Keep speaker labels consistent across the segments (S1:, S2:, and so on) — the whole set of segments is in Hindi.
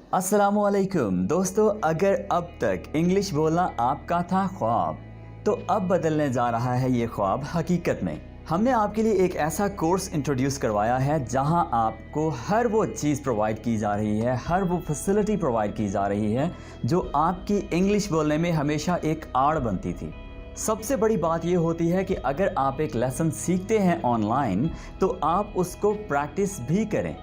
S1: अस्सलामुअलैकुम दोस्तों, अगर अब तक इंग्लिश बोलना आपका था ख्वाब, तो अब बदलने जा रहा है ये ख्वाब हकीकत में। हमने आपके लिए एक ऐसा कोर्स इंट्रोड्यूस करवाया है जहां आपको हर वो चीज़ प्रोवाइड की जा रही है, हर वो फैसिलिटी प्रोवाइड की जा रही है जो आपकी इंग्लिश बोलने में हमेशा एक आड़ बनती थी। सबसे बड़ी बात ये होती है कि अगर आप एक लेसन सीखते हैं ऑनलाइन तो आप उसको प्रैक्टिस भी करें।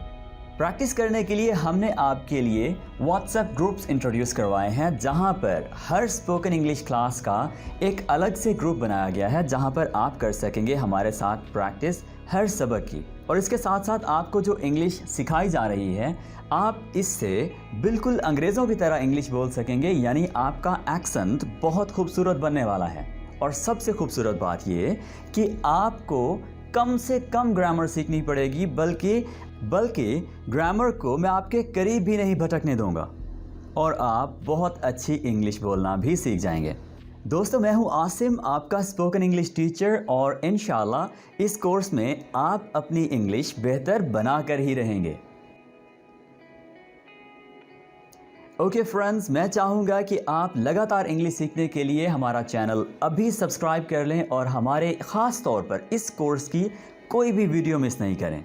S1: प्रैक्टिस करने के लिए हमने आपके लिए व्हाट्सएप ग्रुप्स इंट्रोड्यूस करवाए हैं जहां पर हर स्पोकन इंग्लिश क्लास का एक अलग से ग्रुप बनाया गया है जहां पर आप कर सकेंगे हमारे साथ प्रैक्टिस हर सबक की। और इसके साथ साथ आपको जो इंग्लिश सिखाई जा रही है आप इससे बिल्कुल अंग्रेज़ों की तरह इंग्लिश बोल सकेंगे, यानी आपका एक्सेंट बहुत खूबसूरत बनने वाला है। और सबसे खूबसूरत बात ये कि आपको कम से कम ग्रामर सीखनी पड़ेगी, बल्कि ग्रामर को मैं आपके करीब भी नहीं भटकने दूंगा और आप बहुत अच्छी इंग्लिश बोलना भी सीख जाएंगे। दोस्तों, मैं हूं आसिम, आपका स्पोकन इंग्लिश टीचर, और इंशाल्लाह इस कोर्स में आप अपनी इंग्लिश बेहतर बनाकर ही रहेंगे। ओके फ्रेंड्स, मैं चाहूँगा कि आप लगातार इंग्लिश सीखने के लिए हमारा चैनल अभी सब्सक्राइब कर लें और हमारे ख़ास तौर पर इस कोर्स की कोई भी वीडियो मिस नहीं करें।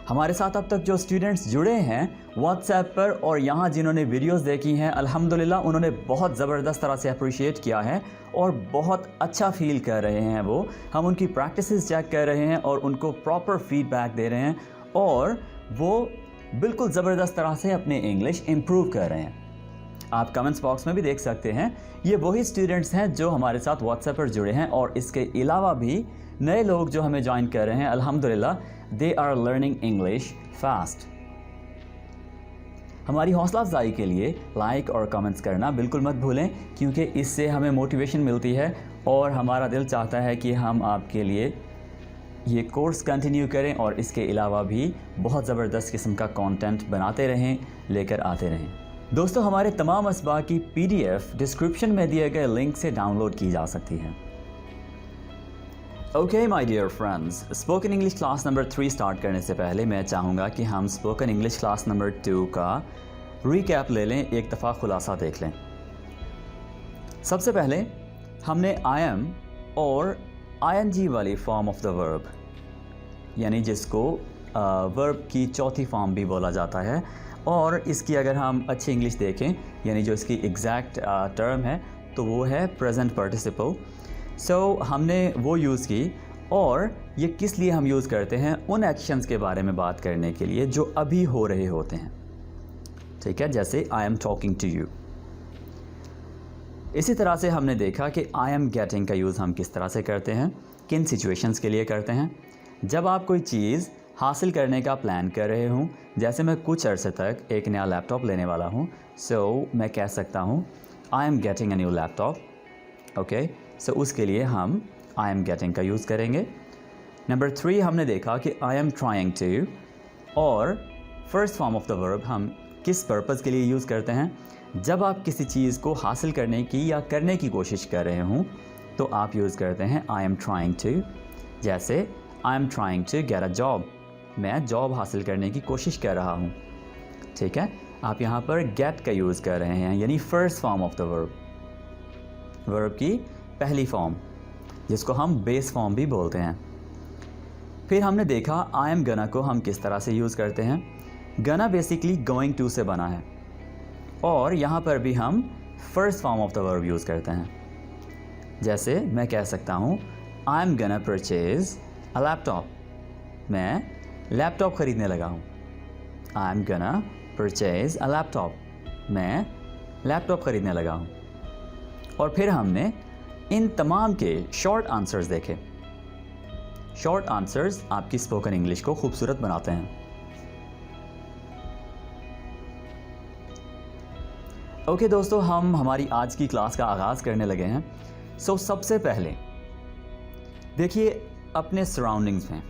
S1: हमारे साथ अब तक जो स्टूडेंट्स जुड़े हैं व्हाट्सएप पर और यहाँ जिन्होंने वीडियोस देखी हैं, अल्हम्दुलिल्लाह उन्होंने बहुत ज़बरदस्त तरह से अप्रिशिएट किया है और बहुत अच्छा फील कर रहे हैं। वो हम उनकी प्रैक्टिसेस चेक कर रहे हैं और उनको प्रॉपर फीडबैक दे रहे हैं और वो बिल्कुल ज़बरदस्त तरह से अपने इंग्लिश इम्प्रूव कर रहे हैं। आप कमेंट्स बॉक्स में भी देख सकते हैं, ये वही स्टूडेंट्स हैं जो हमारे साथ व्हाट्सएप पर जुड़े हैं और इसके अलावा भी नए लोग जो हमें ज्वाइन कर रहे हैं। अल्हम्दुलिल्लाह they are learning English fast. हमारी हौसला अफजाई के लिए लाइक और कमेंट्स करना बिल्कुल मत भूलें, क्योंकि इससे हमें मोटिवेशन मिलती है और हमारा दिल चाहता है कि हम आपके लिए ये कोर्स कंटिन्यू करें और इसके अलावा भी बहुत ज़बरदस्त किस्म का कंटेंट बनाते रहें, लेकर आते रहें। दोस्तों, हमारे तमाम असबाक की PDF डिस्क्रिप्शन में दिए गए लिंक से डाउनलोड की जा सकती है। Okay my dear friends, spoken English class number 3 start करने से पहले मैं चाहूँगा कि हम स्पोकन इंग्लिश क्लास नंबर 2 का रिकैप ले लें, एक दफ़ा खुलासा देख लें। सबसे पहले हमने I am और ING वाली फॉर्म ऑफ द वर्ब, यानी जिसको वर्ब की चौथी फॉर्म भी बोला जाता है, और इसकी अगर हम अच्छी इंग्लिश देखें यानी जो इसकी एग्जैक्ट टर्म है तो वो है प्रेजेंट पार्टिसिपल। सो हमने वो यूज़ की, और ये किस लिए हम यूज़ करते हैं, उन एक्शंस के बारे में बात करने के लिए जो अभी हो रहे होते हैं। ठीक है, जैसे I am talking to you. इसी तरह से हमने देखा कि आई एम गेटिंग का यूज़ हम किस तरह से करते हैं, किन सिचुएशंस के लिए करते हैं। जब आप कोई चीज़ हासिल करने का प्लान कर रहे हूँ, जैसे मैं कुछ अरसे तक एक नया लैपटॉप लेने वाला हूँ, सो मैं कह सकता हूँ I am getting a new laptop. Okay, so उसके लिए हम आई एम गेटिंग का यूज़ करेंगे। नंबर 3 हमने देखा कि आई एम ट्राइंग टू, और first form of the verb हम किस पर्पज़ के लिए यूज़ करते हैं। जब आप किसी चीज़ को हासिल करने की या करने की कोशिश कर रहे हों तो आप यूज़ करते हैं आई एम ट्राइंग टू। जैसे I am trying to get a job, मैं जॉब हासिल करने की कोशिश कर रहा हूँ। ठीक है, आप यहाँ पर गेट का यूज़ कर रहे हैं, यानी first form of the verb, verb की पहली फॉर्म, जिसको हम बेस फॉर्म भी बोलते हैं। फिर हमने देखा आई एम गना को हम किस तरह से यूज़ करते हैं। गना बेसिकली गोइंग टू से बना है, और यहाँ पर भी हम first form of the verb use करते हैं। जैसे मैं कह सकता हूँ आई एम गना परचेज अ लैपटॉप, मैं लैपटॉप ख़रीदने लगा हूँ। आई एम गना परचेज अ लैपटॉप, मैं लैपटॉप ख़रीदने लगा हूँ। और फिर हमने इन तमाम के शॉर्ट आंसर्स देखे। शॉर्ट आंसर्स आपकी स्पोकन इंग्लिश को खूबसूरत बनाते हैं। ओके दोस्तों, हम हमारी आज की क्लास का आगाज़ करने लगे हैं। सो सबसे पहले देखिए अपने सराउंडिंग्स में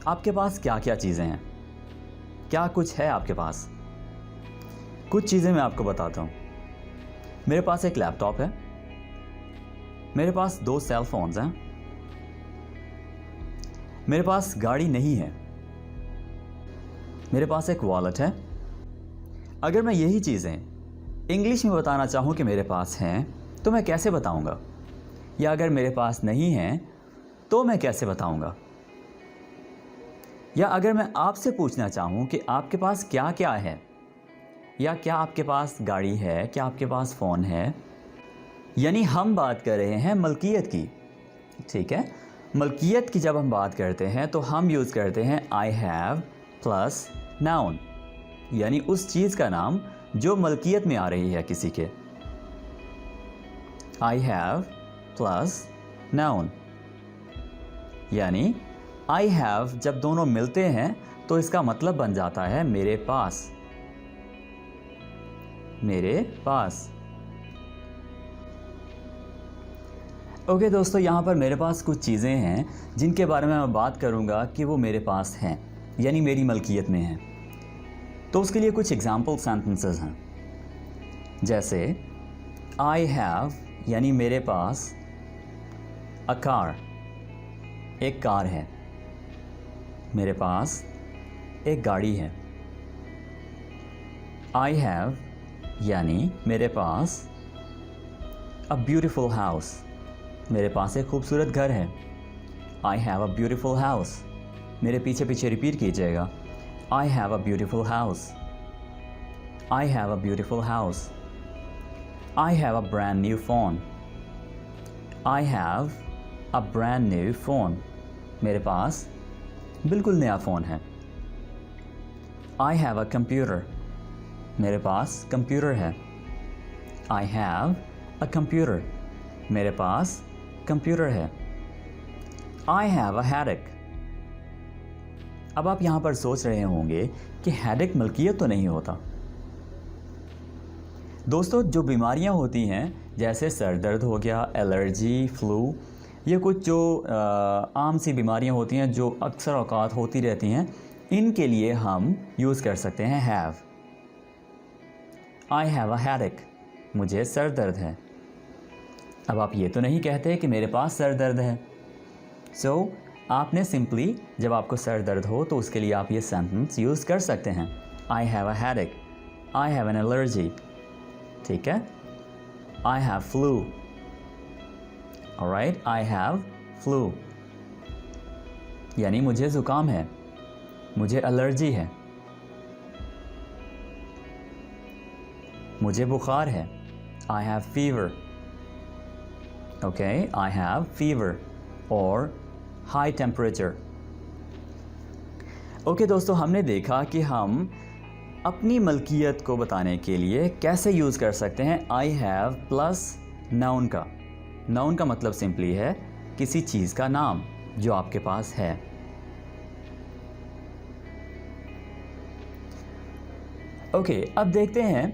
S1: आपके पास क्या क्या चीज़ें हैं, क्या कुछ है आपके पास। कुछ चीज़ें मैं आपको बताता हूँ। मेरे पास एक लैपटॉप है, मेरे पास 2 सेल फोन्स हैं, मेरे पास गाड़ी नहीं है, मेरे पास एक वॉलेट है, अगर मैं यही चीज़ें इंग्लिश में बताना चाहूँ कि मेरे पास हैं, तो मैं कैसे बताऊँगा? या अगर मेरे पास नहीं हैं तो मैं कैसे बताऊँगा? या अगर मैं आपसे पूछना चाहूँ कि आपके पास क्या क्या है, या क्या आपके पास गाड़ी है, क्या आपके पास फ़ोन है, यानी हम बात कर रहे हैं मलकियत की, ठीक है। मलकियत की जब हम बात करते हैं तो हम यूज़ करते हैं आई हैव प्लस नाउन, यानी उस चीज़ का नाम जो मलकियत में आ रही है किसी के। आई हैव प्लस नाउन, यानी आई हैव जब दोनों मिलते हैं तो इसका मतलब बन जाता है मेरे पास, मेरे पास। ओके दोस्तों, यहाँ पर मेरे पास कुछ चीज़ें हैं जिनके बारे में मैं बात करूँगा कि वो मेरे पास हैं, यानी मेरी मलकियत में हैं। तो उसके लिए कुछ एग्जाम्पल सेंटेंसेस हैं, जैसे आई हैव यानी मेरे पास अ कार, एक कार है। मेरे पास एक गाड़ी है। आई हैव यानी मेरे पास अ ब्यूटीफुल हाउस, मेरे पास एक खूबसूरत घर है। I have a beautiful house, मेरे पीछे पीछे रिपीट कीजिएगा, I have a beautiful house, I have a beautiful house. I have a brand new phone, I have a brand new phone, मेरे पास बिल्कुल नया फ़ोन है। आई हैव अ कंप्यूटर, मेरे पास कंप्यूटर है। आई हैव अ कंप्यूटर, मेरे पास कंप्यूटर है। I have a headache. अब आप यहाँ पर सोच रहे होंगे कि हेडेक मलकियत तो नहीं होता। दोस्तों, जो बीमारियाँ होती हैं जैसे सर दर्द हो गया, एलर्जी, फ्लू, ये कुछ जो आम सी बीमारियाँ होती हैं जो अक्सर औकात होती रहती हैं, इनके लिए हम यूज़ कर सकते हैं have. I have a headache, मुझे सर दर्द है। अब आप ये तो नहीं कहते कि मेरे पास सर दर्द है। सो आपने सिंपली जब आपको सर दर्द हो तो उसके लिए आप ये सेंटेंस यूज़ कर सकते हैं, I have a headache, I have an allergy, ठीक है। I have flu, alright, I have flu यानी मुझे ज़ुकाम है, मुझे एलर्जी है, मुझे बुखार है, I have fever, okay, I have fever और हाई टेम्परेचर। ओके दोस्तों, हमने देखा कि हम अपनी मलकियत को बताने के लिए कैसे यूज़ कर सकते हैं आई हैव प्लस नाउन का। नाउन का मतलब सिंपली है किसी चीज़ का नाम जो आपके पास है। ओके, अब देखते हैं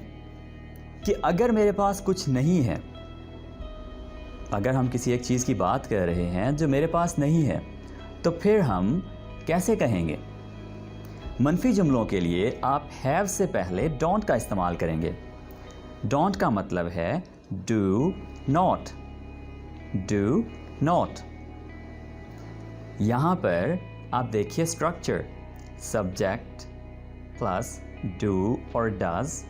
S1: कि अगर मेरे पास कुछ नहीं है, अगर हम किसी एक चीज़ की बात कर रहे हैं जो मेरे पास नहीं है, तो फिर हम कैसे कहेंगे? मनफी जुमलों के लिए आप हैव से पहले डोंट का इस्तेमाल करेंगे। डोंट का मतलब है डू नॉट, डू नॉट। यहाँ पर आप देखिए स्ट्रक्चर, सब्जेक्ट प्लस डू और does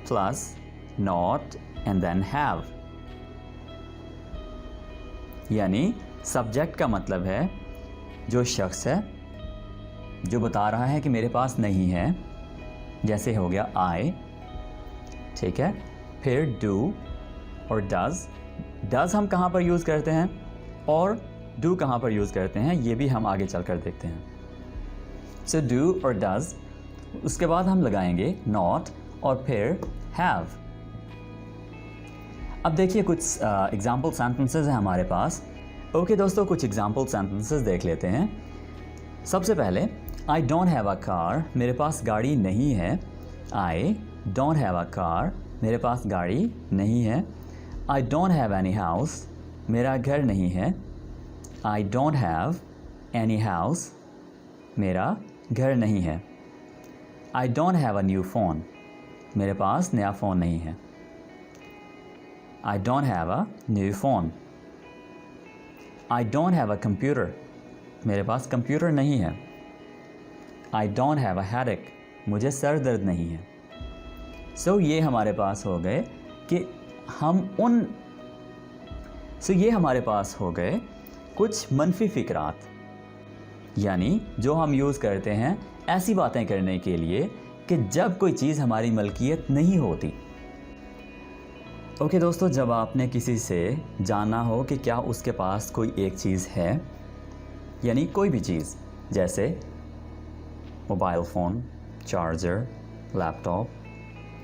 S1: plus not and then have, यानी सब्जेक्ट का मतलब है जो शख्स है जो बता रहा है कि मेरे पास नहीं है, जैसे हो गया आई, ठीक है। फिर डू और डज। डज हम कहाँ पर यूज़ करते हैं और डू कहाँ पर यूज़ करते हैं, ये भी हम आगे चलकर देखते हैं। सो डू और डज, उसके बाद हम लगाएंगे नॉट और फिर हैव। अब देखिए कुछ एग्जाम्पल सेंटेंसेस हैं हमारे पास। ओके दोस्तों, कुछ एग्जाम्पल सेंटेंसेस देख लेते हैं। सबसे पहले आई डोंट हैव अ कार, मेरे पास गाड़ी नहीं है। I don't have a car, मेरे पास गाड़ी नहीं है। I don't have any house, मेरा घर नहीं है। I don't have any house, मेरा घर नहीं है। I don't have a new phone, मेरे पास नया फ़ोन नहीं है। I don't have a new phone. I don't have a computer, मेरे पास कंप्यूटर नहीं है। I don't have a headache, मुझे सर दर्द नहीं है। सो ये हमारे पास हो गए कि ये हमारे पास हो गए कुछ मनफी फ़िक्रात, यानी जो हम यूज़ करते हैं ऐसी बातें करने के लिए कि जब कोई चीज़ हमारी मलकियत नहीं होती। ओके दोस्तों, जब आपने किसी से जानना हो कि क्या उसके पास कोई एक चीज़ है, यानी कोई भी चीज़, जैसे mobile phone, charger, laptop,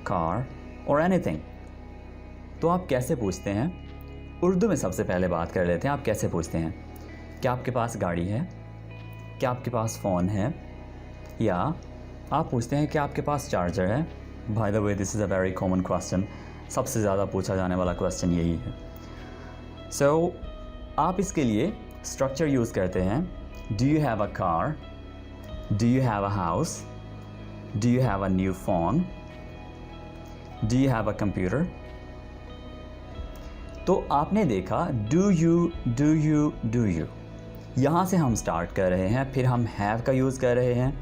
S1: car और एनीथिंग, तो आप कैसे पूछते हैं? उर्दू में सबसे पहले बात कर लेते हैं। आप कैसे पूछते हैं? क्या आपके पास गाड़ी है? क्या आपके पास फ़ोन है? या आप पूछते हैं कि आपके पास चार्जर है? By the way, this is a very common question. सबसे ज़्यादा पूछा जाने वाला क्वेश्चन यही है। सो आप इसके लिए स्ट्रक्चर यूज़ करते हैं। Do you have a car? Do you have a house? Do you have a new phone? Do you have a computer? तो आपने देखा डू यू, यहाँ से हम स्टार्ट कर रहे हैं, फिर हम हैव का यूज़ कर रहे हैं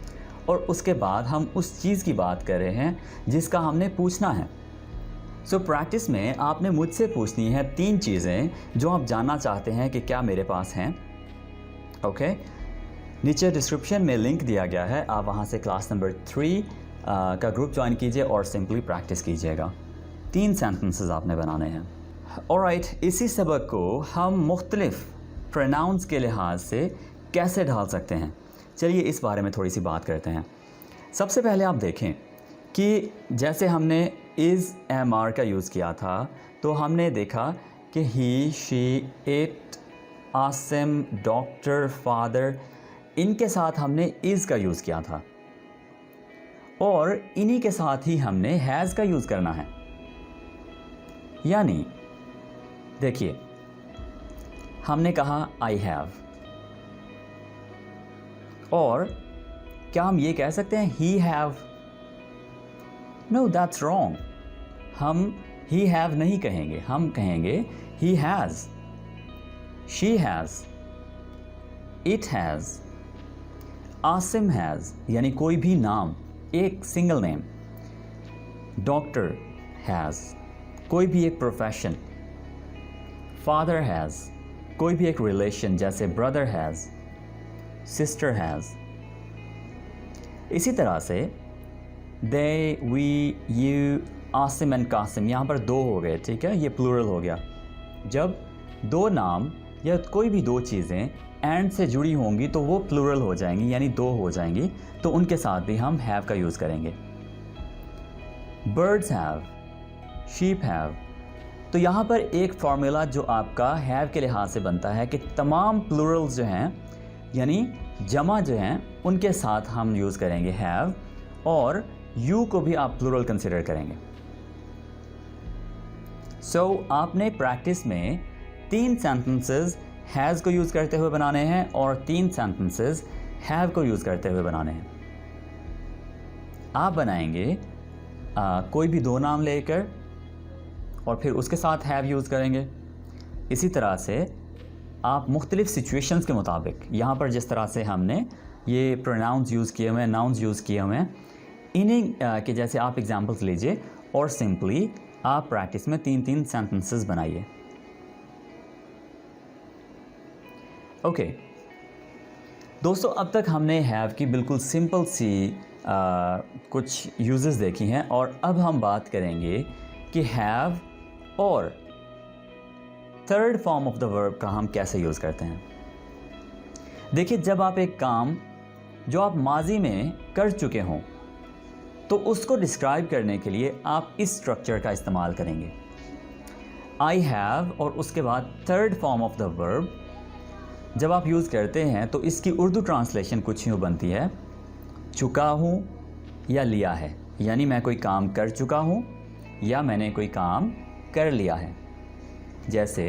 S1: और उसके बाद हम उस चीज़ की बात कर रहे हैं जिसका हमने पूछना है। सो प्रैक्टिस में आपने मुझसे पूछनी है 3 चीज़ें जो आप जानना चाहते हैं कि क्या मेरे पास हैं। ओके, नीचे डिस्क्रिप्शन में लिंक दिया गया है, आप वहाँ से क्लास नंबर 3 का ग्रुप ज्वाइन कीजिए और सिंपली प्रैक्टिस कीजिएगा। 3 सेंटेंसेस आपने बनाने हैं। ऑलराइट, इसी सबक को हम मुख्तलिफ प्रोनाउंस के लिहाज से कैसे ढाल सकते हैं, चलिए इस बारे में थोड़ी सी बात करते हैं। सबसे पहले आप देखें कि जैसे हमने इज़ MR का यूज़ किया था, तो हमने देखा कि he, she, it, Asim, doctor, father, इनके साथ हमने इज़ का यूज़ किया था और इन्हीं के साथ ही हमने हैज़ का यूज़ करना है। यानी देखिए, हमने कहा आई हैव, और क्या हम ये कह सकते हैं he have? No, that's wrong. हम ही हैव नहीं कहेंगे, हम कहेंगे he has, she has, it has, Asim has, यानी कोई भी नाम, एक सिंगल नेम, डॉक्टर हैज़, कोई भी एक प्रोफेशन, फादर हैज़, कोई भी एक रिलेशन जैसे ब्रदर हैज़, सिस्टर हैज़। इसी तरह से they, we, you, Asim and Kasim, यहाँ पर 2 हो गए, ठीक है, ये प्लूरल हो गया। जब 2 नाम या कोई भी 2 चीज़ें एंड से जुड़ी होंगी तो वो प्लूरल हो जाएंगी, यानी 2 हो जाएंगी, तो उनके साथ भी हम हैव का यूज़ करेंगे। Birds have, sheep have. तो यहाँ पर एक फार्मूला जो आपका हैव के लिहाज से बनता है कि तमाम प्लूरल्स जो हैं, यानी जमा जो हैं, उनके साथ हम यूज़ करेंगे हैव, और यू को भी आप प्लूरल कंसिडर करेंगे। सो आपने प्रैक्टिस में 3 सेंटेंसेस हैज़ को यूज़ करते हुए बनाने हैं और 3 सेंटेंसेस हैव को यूज़ करते हुए बनाने हैं। आप बनाएंगे कोई भी 2 नाम लेकर और फिर उसके साथ हैव यूज़ करेंगे। इसी तरह से आप मुख्तलिफ़ सिचुएशंस के मुताबिक, यहाँ पर जिस तरह से हमने ये प्रोनाउंस यूज़ किए हुए हैं, नाउन्स यूज़ किए हुए हैं, इन्हीं के जैसे आप एग्जांपल्स लीजिए और सिंपली आप प्रैक्टिस में 3-3 सेंटेंसेस बनाइए। ओके दोस्तों, अब तक हमने हैव की बिल्कुल सिंपल सी कुछ यूजेस देखी हैं और अब हम बात करेंगे कि हैव और third form of the verb का हम कैसे यूज़ करते हैं। देखिए, जब आप एक काम जो आप माजी में कर चुके हों तो उसको डिस्क्राइब करने के लिए आप इस स्ट्रक्चर का इस्तेमाल करेंगे, आई हैव और उसके बाद third form of the verb. जब आप यूज़ करते हैं तो इसकी उर्दू ट्रांसलेशन कुछ यूँ बनती है, चुका हूँ या लिया है, यानी मैं कोई काम कर चुका हूँ या मैंने कोई काम कर लिया है। जैसे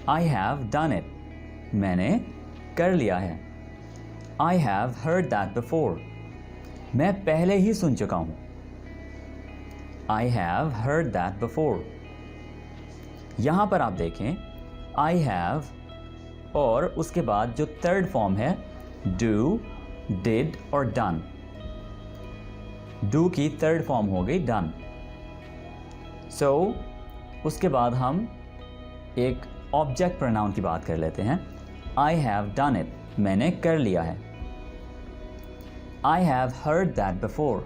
S1: आई हैव डन इट, मैंने कर लिया है। I have heard that before, मैं पहले ही सुन चुका हूँ। I have heard that before. यहाँ पर आप देखें आई हैव और उसके बाद जो थर्ड फॉर्म है डू, डिड और डन। डू की थर्ड फॉर्म हो गई डन, उसके बाद हम एक ऑब्जेक्ट प्रोनाउन की बात कर लेते हैं। आई हैव डन इट, मैंने कर लिया है। I have heard that before,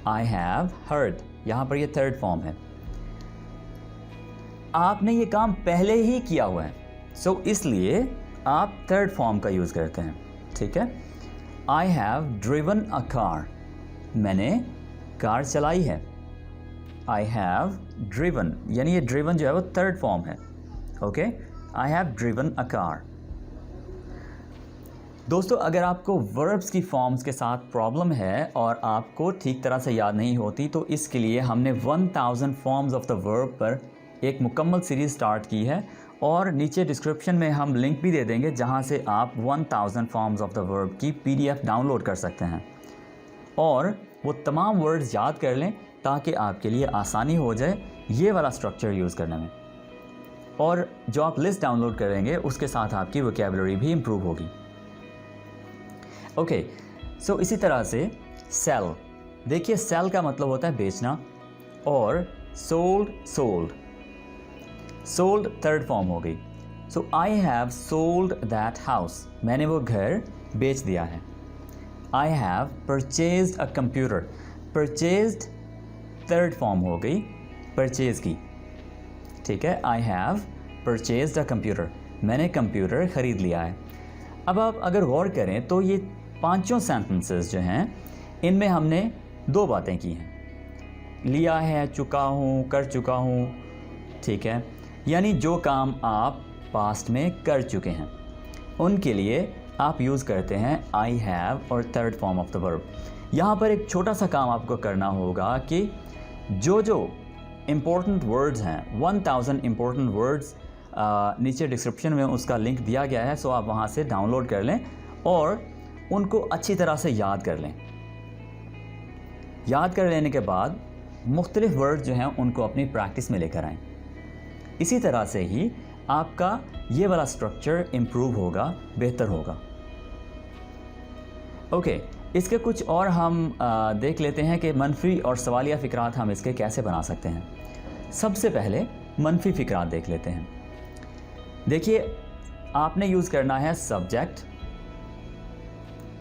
S1: I have heard, यहाँ पर ये थर्ड फॉर्म है। आपने ये काम पहले ही किया हुआ है, इसलिए आप थर्ड फॉर्म का यूज़ करते हैं, ठीक है। I have driven a car, मैंने कार चलाई है। आई हैव ड्रिवन, यानी ये ड्रिवन जो है वो थर्ड फॉर्म है, okay. I have driven a car. दोस्तों, अगर आपको वर्ब्स की फॉर्म्स के साथ प्रॉब्लम है और आपको ठीक तरह से याद नहीं होती, तो इसके लिए हमने 1000 फॉर्म्स ऑफ द वर्ब पर एक मुकम्मल सीरीज़ स्टार्ट की है और नीचे डिस्क्रिप्शन में हम लिंक भी दे देंगे जहां से आप 1000 फॉर्म्स ऑफ द वर्ब की PDF डाउनलोड कर सकते हैं और वो तमाम वर्ड्स याद कर लें ताकि आपके लिए आसानी हो जाए ये वाला स्ट्रक्चर यूज़ करने में। और जो आप लिस्ट डाउनलोड करेंगे उसके साथ आपकी वोकैबुलरी भी इम्प्रूव होगी, ओके। इसी तरह से सेल, देखिए सेल का मतलब होता है बेचना और सोल्ड थर्ड फॉर्म हो गई। I have sold that house, मैंने वो घर बेच दिया है। I have purchased a computer, purchased third form हो गई परचेज की, ठीक है। I have purchased a computer, मैंने कंप्यूटर ख़रीद लिया है। अब आप अगर गौर करें तो ये पांचों सेंटेंसेस जो हैं इनमें हमने दो बातें की हैं, लिया है, चुका हूँ, कर चुका हूँ, ठीक है। यानी जो काम आप पास्ट में कर चुके हैं उनके लिए आप यूज़ करते हैं आई हैव और third form of the verb. यहाँ पर एक छोटा सा काम आपको करना होगा कि जो इम्पोर्टेंट वर्ड्स हैं, 1000 इम्पोर्टेंट वर्ड्स नीचे डिस्क्रिप्शन में उसका लिंक दिया गया है, आप वहाँ से डाउनलोड कर लें और उनको अच्छी तरह से याद कर लें। याद कर लेने के बाद मुख्तलिफ वर्ड जो हैं उनको अपनी प्रैक्टिस में लेकर आएँ। इसी तरह से ही आपका ये वाला स्ट्रक्चर इम्प्रूव होगा, बेहतर होगा, ओके। इसके कुछ और हम देख लेते हैं कि मनफी और सवालिया फ़िक्रात हम इसके कैसे बना सकते हैं। सबसे पहले मनफी फ़िक्रात देख लेते हैं। देखिए, आपने यूज़ करना है सब्जेक्ट,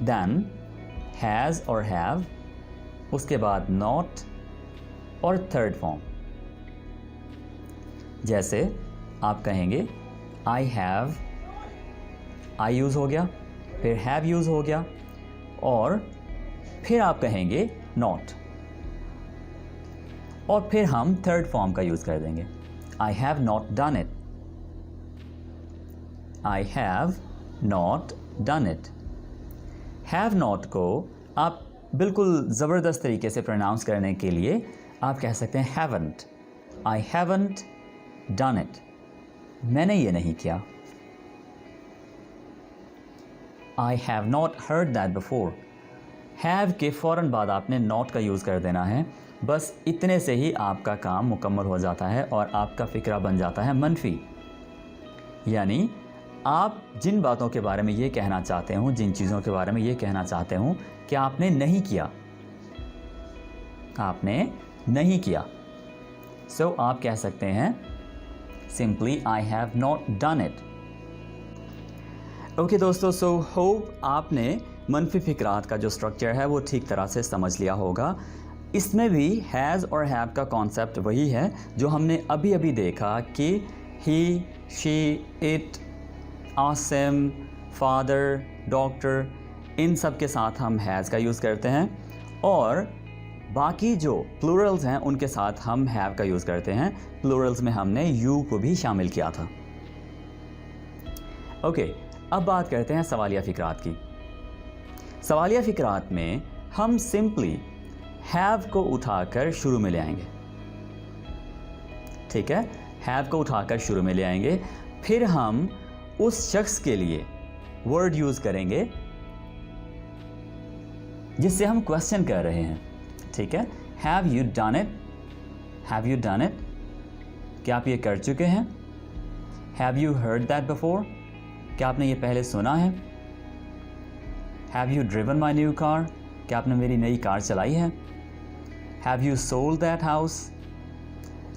S1: देन हैज़ और हैव, उसके बाद नॉट और थर्ड फॉर्म। जैसे आप कहेंगे आई हैव, आई यूज़ हो गया, फिर हैव यूज़ हो गया और फिर आप कहेंगे नॉट और फिर हम थर्ड फॉर्म का यूज़ कर देंगे, I have not done it, I have not done it. Have not को आप बिल्कुल ज़बरदस्त तरीके से प्रोनाउंस करने के लिए आप कह सकते हैं haven't, I haven't done it, मैंने ये नहीं किया। I have not heard that before, have के फ़ौरन बाद आपने नॉट का यूज़ कर देना है। बस इतने से ही आपका काम मुकम्मल हो जाता है और आपका फ़िक्रा बन जाता है मनफी। यानी आप जिन बातों के बारे में ये कहना चाहते हो, जिन चीज़ों के बारे में ये कहना चाहते हो कि आपने नहीं किया, आपने नहीं किया, आप कह सकते हैं simply I have not done it. Okay दोस्तों, होप आपने मनफी फ़िक्रात का जो स्ट्रक्चर है वो ठीक तरह से समझ लिया होगा। इसमें भी हैज़ और हैव का कॉन्सेप्ट वही है जो हमने अभी अभी देखा कि he, she, it, Asim, father, doctor, इन सब के साथ हम हैज़ का यूज़ करते हैं और बाकी जो प्लूरल्स हैं उनके साथ हम हैव का यूज़ करते हैं। प्लूरल्स में हमने यू को भी शामिल किया था, ओके। अब बात करते हैं सवालिया फ़िक्रात की। सवालिया फ़िक्रात में हम सिंपली हैव को उठाकर शुरू में ले आएंगे, ठीक है। हैव को उठाकर शुरू में ले आएंगे, फिर हम उस शख्स के लिए वर्ड यूज़ करेंगे जिससे हम क्वेश्चन कर रहे हैं, ठीक है। Have you done it, have you done it, क्या आप ये कर चुके हैं। Have you heard that before, क्या आपने ये पहले सुना है। Have you driven my new car, क्या आपने मेरी नई कार चलाई है। Have you sold that house,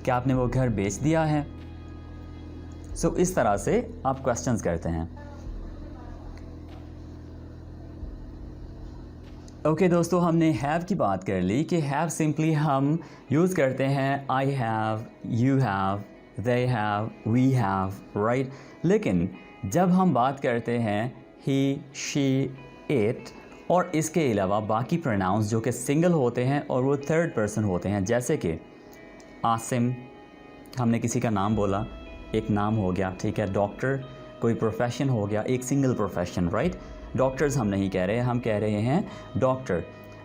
S1: क्या आपने वो घर बेच दिया है? सो इस तरह से आप क्वेश्चंस करते हैं। ओके दोस्तों, हमने हैव की बात कर ली कि हैव सिंपली हम यूज़ करते हैं I have, you have, they have, we have, right. लेकिन जब हम बात करते हैं ही, शी, इट और इसके अलावा बाकी प्रोनाउंस जो कि सिंगल होते हैं और वो थर्ड पर्सन होते हैं, जैसे कि आसिम, हमने किसी का नाम बोला, एक नाम हो गया, ठीक है। डॉक्टर, कोई प्रोफेशन हो गया, एक सिंगल प्रोफेशन, राइट। डॉक्टर्स हम नहीं कह रहे, हम कह रहे हैं डॉक्टर।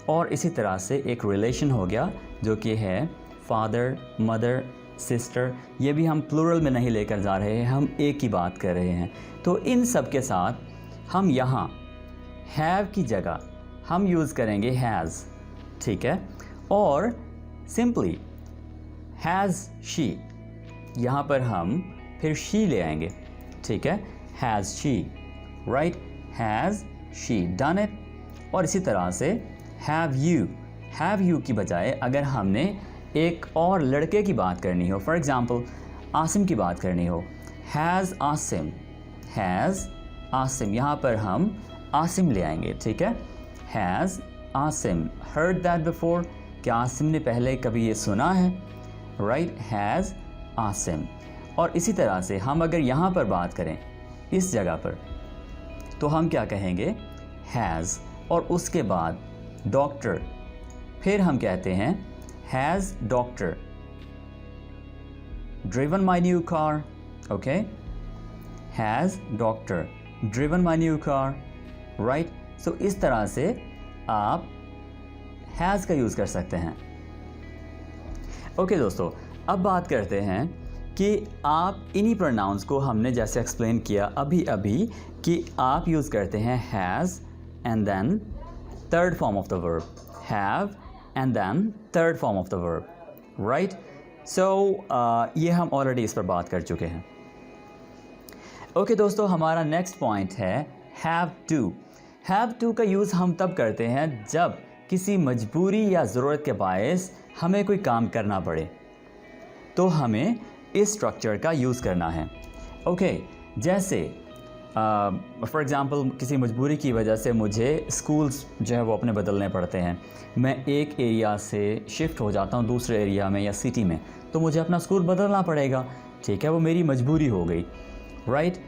S1: और इसी तरह से एक रिलेशन हो गया जो कि है फादर, मदर, सिस्टर, ये भी हम प्लूरल में नहीं लेकर जा रहे हैं, हम एक की बात कर रहे हैं। तो इन सब के साथ हम यहाँ हैव की जगह हम यूज़ करेंगे हैज़, ठीक है। और सिंपली हैज़ शी, यहाँ पर हम फिर शी ले आएंगे, ठीक है। Has she, right, has she done it. और इसी तरह से हैव यू की बजाय अगर हमने एक और लड़के की बात करनी हो, फॉर एग्ज़ाम्पल आसिम की बात करनी हो, हैज़ आसिम, हैज़ आसिम, यहाँ पर हम आसिम ले आएंगे, ठीक है। Has Asim heard that before, क्या आसिम ने पहले कभी ये सुना है, राइट, हैज़ आसिम। और इसी तरह से हम अगर यहाँ पर बात करें इस जगह पर, तो हम क्या कहेंगे, हैज़ और उसके बाद डॉक्टर, फिर हम कहते हैं has doctor driven my new car, okay, has doctor driven my new car, right. So इस तरह से आप हैज़ का यूज़ कर सकते हैं। ओके दोस्तों, अब बात करते हैं कि आप इन्हीं प्रोनाउंस को हमने जैसे एक्सप्लेन किया अभी अभी कि आप यूज़ करते हैं has and then third form of the verb, have and then third form of the verb, right. So ये हम ऑलरेडी इस पर बात कर चुके हैं। ओके दोस्तों, हमारा नेक्स्ट पॉइंट है हैव टू। हैव टू का यूज़ हम तब करते हैं जब किसी मजबूरी या ज़रूरत के बायस हमें कोई काम करना पड़े, तो हमें इस स्ट्रक्चर का यूज़ करना है। ओके, जैसे फॉर एग्ज़ाम्पल किसी मजबूरी की वजह से मुझे स्कूल्स जो है वो अपने बदलने पड़ते हैं, मैं एक एरिया से शिफ्ट हो जाता हूँ दूसरे एरिया में या सिटी में, तो मुझे अपना स्कूल बदलना पड़ेगा, ठीक है, वो मेरी मजबूरी हो गई, राइट।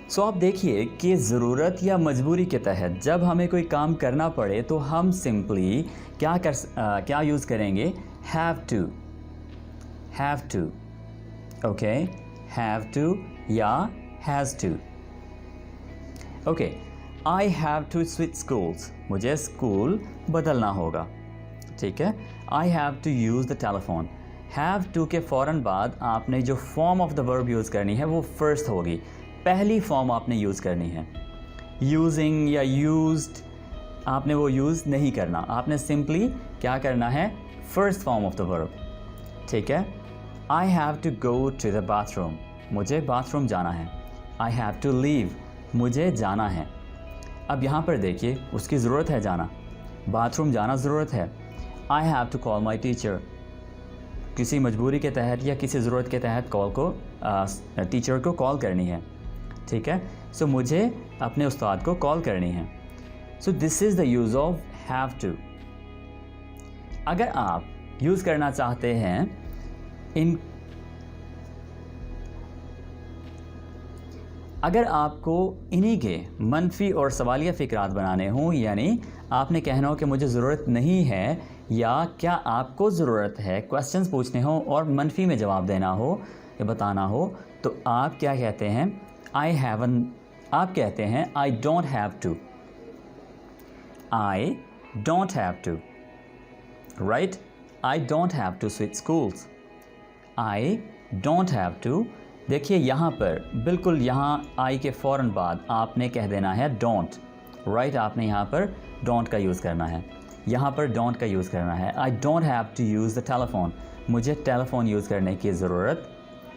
S1: सो आप देखिए कि ज़रूरत या मजबूरी के तहत जब हमें कोई काम करना पड़े तो हम सिंपली क्या यूज़ करेंगे, have to, have to, okay, have to या has to. Okay, I have to switch schools, मुझे स्कूल बदलना होगा, ठीक है। I have to use the telephone, have to के फ़ौरन बाद आपने जो form of the verb use करनी है वो फर्स्ट होगी, पहली फॉर्म आपने यूज़ करनी है। यूजिंग या यूज्ड आपने वो यूज़ नहीं करना, आपने सिंपली क्या करना है, first form of the verb, ठीक है। I have to go to the bathroom, मुझे बाथरूम जाना है। आई हैव टू लीव, मुझे जाना है। अब यहाँ पर देखिए उसकी ज़रूरत है जाना, बाथरूम जाना ज़रूरत है। I have to call my teacher, किसी मजबूरी के तहत या किसी ज़रूरत के तहत टीचर को कॉल करनी है, ठीक है। सो मुझे अपने उस्ताद को कॉल करनी है। So this is the use of have to. अगर आप यूज़ करना चाहते हैं अगर आपको इन्हीं के मनफी और सवालिया फ़िक्रात बनाने हों, यानी आपने कहना हो कि मुझे ज़रूरत नहीं है या क्या आपको ज़रूरत है, क्वेश्चंस पूछने हो और मनफी में जवाब देना हो या बताना हो, तो आप क्या कहते हैं, आप कहते हैं I don't have to, I don't have to, right. I don't have to switch schools, I don't have to. देखिए यहाँ पर बिल्कुल यहाँ आई के फ़ौरन बाद आपने कह देना है डोंट, राइट। आपने यहाँ पर डोंट का यूज़ करना है, यहाँ पर डोंट का यूज़ करना है। I don't have to use the telephone, मुझे टेलीफोन यूज़ करने की ज़रूरत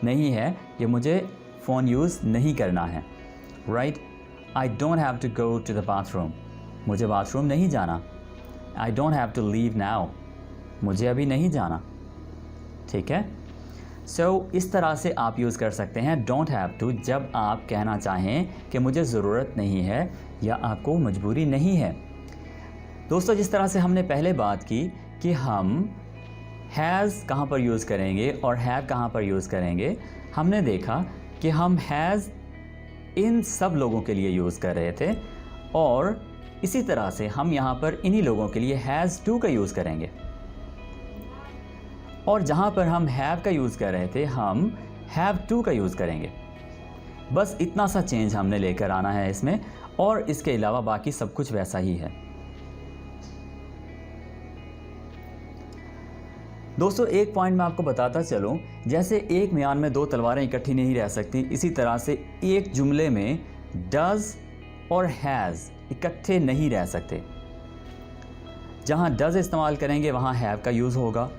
S1: नहीं है, ये मुझे फ़ोन यूज़ नहीं करना है, right. I don't have to go to the bathroom, मुझे बाथरूम नहीं जाना। I don't have to leave now, मुझे अभी नहीं जाना, ठीक है। सो इस तरह से आप यूज़ कर सकते हैं डोंट हैव टू जब आप कहना चाहें कि मुझे ज़रूरत नहीं है या आपको मजबूरी नहीं है। दोस्तों, जिस तरह से हमने पहले बात की कि हम हैज़ कहाँ पर यूज़ करेंगे और हैव कहाँ पर यूज़ करेंगे, हमने देखा कि हम हैज़ इन सब लोगों के लिए यूज़ कर रहे थे और इसी तरह से हम यहाँ पर इन्हीं लोगों के लिए हैज़ टू का यूज़ करेंगे और जहाँ पर हम हैव का यूज़ कर रहे थे हम हैव टू का यूज़ करेंगे। बस इतना सा चेंज हमने लेकर आना है इसमें और इसके अलावा बाकी सब कुछ वैसा ही है। दोस्तों, एक पॉइंट मैं आपको बताता चलूँ, जैसे एक म्यान में दो तलवारें इकट्ठी नहीं रह सकती, इसी तरह से एक जुमले में डज़ और हैज़ इकट्ठे नहीं रह सकते। जहाँ डज़ इस्तेमाल करेंगे वहाँ हैव का यूज़ होगा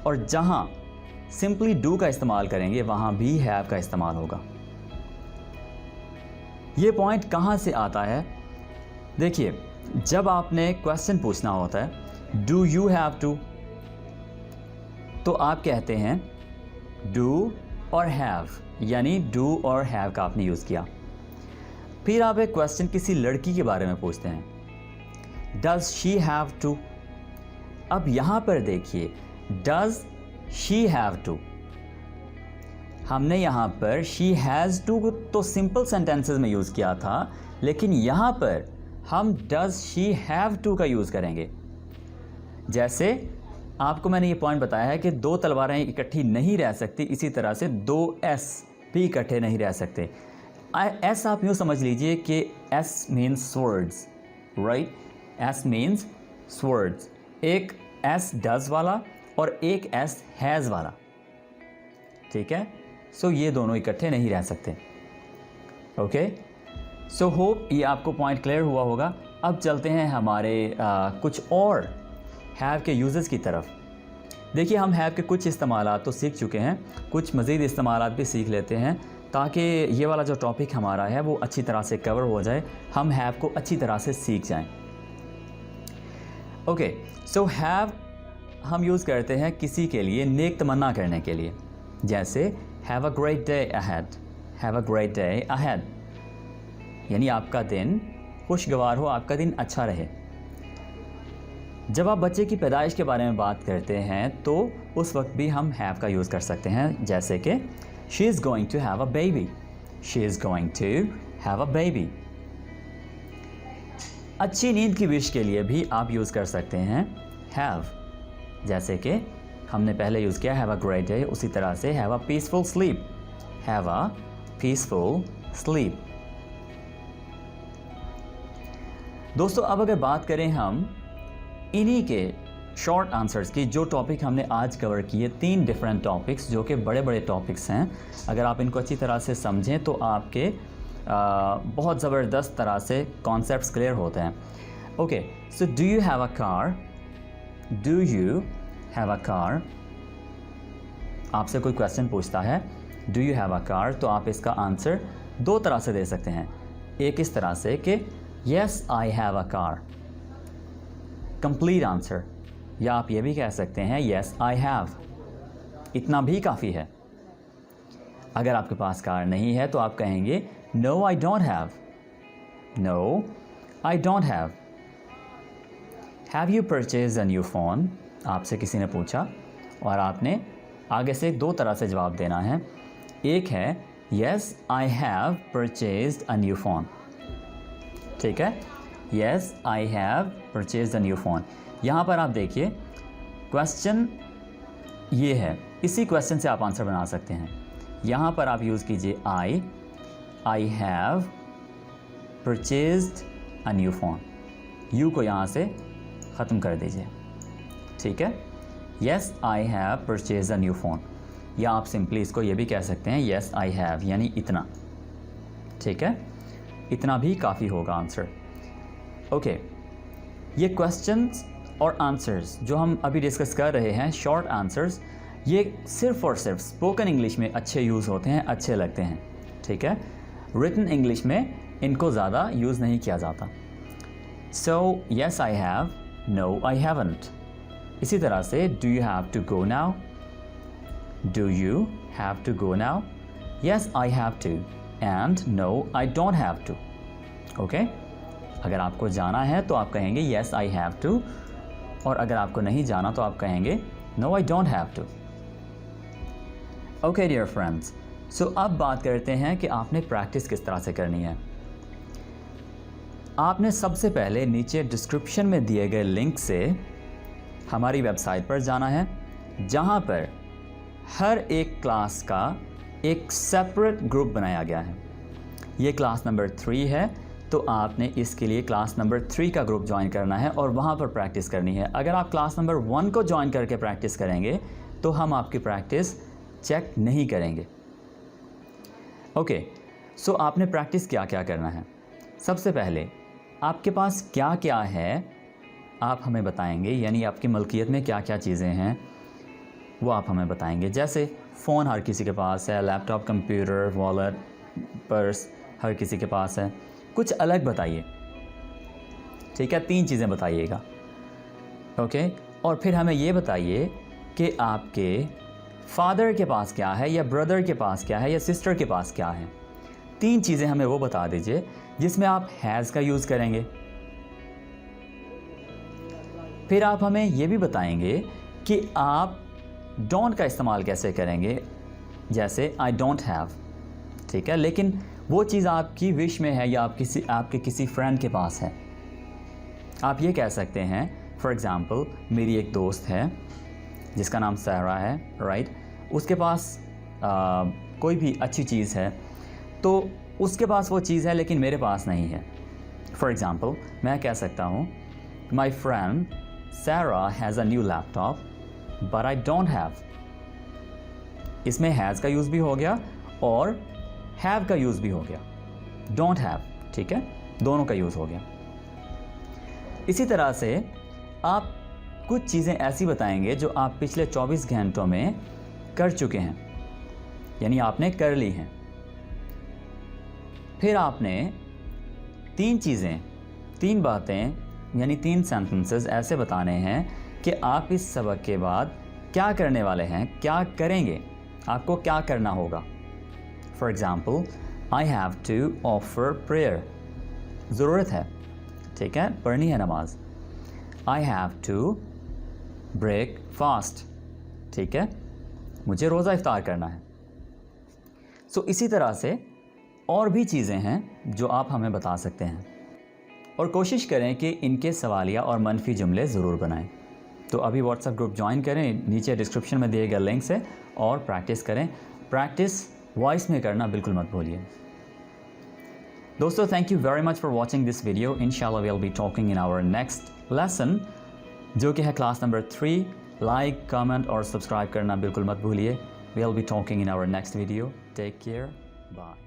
S1: और जहाँ सिंपली डू का इस्तेमाल करेंगे वहाँ भी हैव का इस्तेमाल होगा। ये पॉइंट कहाँ से आता है? देखिए, जब आपने क्वेश्चन पूछना होता है डू यू हैव टू, तो आप कहते हैं डू और हैव, यानी डू और हैव का आपने यूज़ किया। फिर आप एक क्वेश्चन किसी लड़की के बारे में पूछते हैं डज शी हैव टू। अब यहाँ पर देखिए डज शी हैव टू, हमने यहाँ पर शी हैज़ टू तो सिंपल सेंटेंसेस में यूज़ किया था, लेकिन यहाँ पर हम डज शी हैव टू का यूज़ करेंगे। जैसे आपको मैंने ये पॉइंट बताया है कि दो तलवारें इकट्ठी नहीं रह सकती, इसी तरह से दो एस भी इकट्ठे नहीं रह सकते। एस आप यूँ समझ लीजिए कि S means swords, right? S means swords. एक एस डज वाला और एक एस हैज़ वाला, ठीक है? सो ये दोनों इकट्ठे नहीं रह सकते। ओके, सो होप ये आपको पॉइंट क्लियर हुआ होगा। अब चलते हैं हमारे कुछ और हैव के यूजेस की तरफ। देखिए, हम हैव के कुछ इस्तेमालात तो सीख चुके हैं, कुछ मज़ीद इस्तेमालात भी सीख लेते हैं ताकि ये वाला जो टॉपिक हमारा है वो अच्छी तरह से कवर हो जाए, हम हैव को अच्छी तरह से सीख जाएं। ओके, सो हैव हम यूज़ करते हैं किसी के लिए नेक तमन्ना करने के लिए, जैसे have a great day ahead, have a great day ahead, यानी आपका दिन खुशगवार हो, आपका दिन अच्छा रहे। जब आप बच्चे की पैदाइश के बारे में बात करते हैं तो उस वक्त भी हम हैव का यूज़ कर सकते हैं, जैसे कि she is going to have a baby, she is going to have a baby. अच्छी नींद की विश के लिए भी आप यूज़ कर सकते हैं हैव, जैसे कि हमने पहले यूज़ किया हैव अ ग्रेट डे, उसी तरह से have a peaceful sleep, have a peaceful sleep. दोस्तों, अब अगर बात करें हम इन्हीं के शॉर्ट आंसर्स की, जो टॉपिक हमने आज कवर किए, 3 डिफरेंट टॉपिक्स जो कि बड़े बड़े टॉपिक्स हैं, अगर आप इनको अच्छी तरह से समझें तो आपके बहुत ज़बरदस्त तरह से कॉन्सेप्ट्स क्लियर होते हैं। Okay, so do you have a car, do you have a car. आपसे कोई क्वेश्चन पूछता है do you have a car, तो आप इसका आंसर 2 तरह से दे सकते हैं। एक इस तरह से कि yes I have a car, complete answer, या आप ये भी कह सकते हैं येस आई हैव, इतना भी काफ़ी है। अगर आपके पास कार नहीं है तो आप कहेंगे no I don't have, no I don't have. Have you purchase a new phone, आपसे किसी ने पूछा और आपने आगे से 2 तरह से जवाब देना है। एक है yes I have purchased a new phone, ठीक है, yes I have purchased a new phone. यहाँ पर आप देखिए क्वेश्चन ये है, इसी क्वेश्चन से आप आंसर बना सकते हैं। यहाँ पर आप यूज़ कीजिए I have purchased a new phone, you को यहाँ से ख़त्म कर दीजिए, ठीक है। Yes I have purchased a new phone, या आप सिंपली इसको ये भी कह सकते हैं येस आई हैव, यानी इतना, ठीक है, इतना भी काफ़ी होगा आंसर। ओके, ये क्वेश्चंस और आंसर्स जो हम अभी डिस्कस कर रहे हैं, शॉर्ट आंसर्स, ये सिर्फ़ और सिर्फ स्पोकन इंग्लिश में अच्छे यूज़ होते हैं, अच्छे लगते हैं, ठीक है। रिटन इंग्लिश में इनको ज़्यादा यूज़ नहीं किया जाता। So yes I have, no I haven't. इसी तरह से do you have to go now, Do you have to go now? Yes, I have to. And no, I don't have to. Okay? अगर आपको जाना है तो आप कहेंगे Yes, I have to. और अगर आपको नहीं जाना तो आप कहेंगे No, I don't have to. Okay, dear friends. So अब बात करते हैं कि आपने प्रैक्टिस किस तरह से करनी है। आपने सबसे पहले नीचे डिस्क्रिप्शन में दिए गए लिंक से हमारी वेबसाइट पर जाना है, जहां पर हर एक क्लास का एक सेपरेट ग्रुप बनाया गया है। ये क्लास नंबर 3 है, तो आपने इसके लिए क्लास नंबर 3 का ग्रुप ज्वाइन करना है और वहाँ पर प्रैक्टिस करनी है। अगर आप क्लास नंबर 1 को ज्वाइन करके प्रैक्टिस करेंगे तो हम आपकी प्रैक्टिस चेक नहीं करेंगे। ओके, सो आपने प्रैक्टिस क्या क्या करना है। सबसे पहले आपके पास क्या क्या है आप हमें बताएंगे, यानी आपकी मलकियत में क्या क्या चीज़ें हैं वो आप हमें बताएंगे। जैसे फ़ोन हर किसी के पास है, लैपटॉप, कंप्यूटर, वॉलेट, पर्स हर किसी के पास है। कुछ अलग बताइए, ठीक है, 3 चीज़ें बताइएगा। ओके, और फिर हमें ये बताइए कि आपके फादर के पास क्या है, या ब्रदर के पास क्या है, या सिस्टर के पास क्या है। 3 चीज़ें हमें वो बता दीजिए जिसमें आप हैज़ का यूज़ करेंगे। फिर आप हमें ये भी बताएंगे कि आप डोंट का इस्तेमाल कैसे करेंगे, जैसे आई डोंट हैव, ठीक है, लेकिन वो चीज़ आपकी विश में है या आपके किसी फ्रेंड के पास है। आप ये कह सकते हैं, फॉर एग्ज़ाम्पल मेरी एक दोस्त है जिसका नाम सहरा है, राइट, उसके पास कोई भी अच्छी चीज़ है तो उसके पास वो चीज़ है लेकिन मेरे पास नहीं है। फॉर एग्ज़ाम्पल मैं कह सकता हूँ my friend Sarah has a new laptop, but I don't have. इसमें has का यूज़ भी हो गया और have का यूज़ भी हो गया, don't have, ठीक है, दोनों का यूज़ हो गया। इसी तरह से आप कुछ चीज़ें ऐसी बताएंगे जो आप पिछले 24 घंटों में कर चुके हैं, यानी आपने कर ली हैं। फिर आपने 3 चीज़ें, 3 बातें, यानी 3 सेंटेंसेस ऐसे बताने हैं कि आप इस सबक के बाद क्या करने वाले हैं, क्या करेंगे, आपको क्या करना होगा। For example I have to offer prayer, ज़रूरत है, ठीक है, पढ़नी है नमाज। I have to break fast, ठीक है, मुझे रोज़ा इफ्तार करना है। सो इसी तरह से और भी चीज़ें हैं जो आप हमें बता सकते हैं, और कोशिश करें कि इनके सवालिया और मनफी जुमले ज़रूर बनाएं। तो अभी व्हाट्सएप ग्रुप ज्वाइन करें नीचे डिस्क्रिप्शन में दिए गए लिंक से और प्रैक्टिस करें। प्रैक्टिस वॉइस में करना बिल्कुल मत भूलिए। दोस्तों, thank you very much for watching this video. इंशाल्लाह we will be talking in our next lesson, जो कि है क्लास नंबर 3। लाइक, कमेंट और सब्सक्राइब करना बिल्कुल मत भूलिए। We will be talking in our next video. Take care, bye.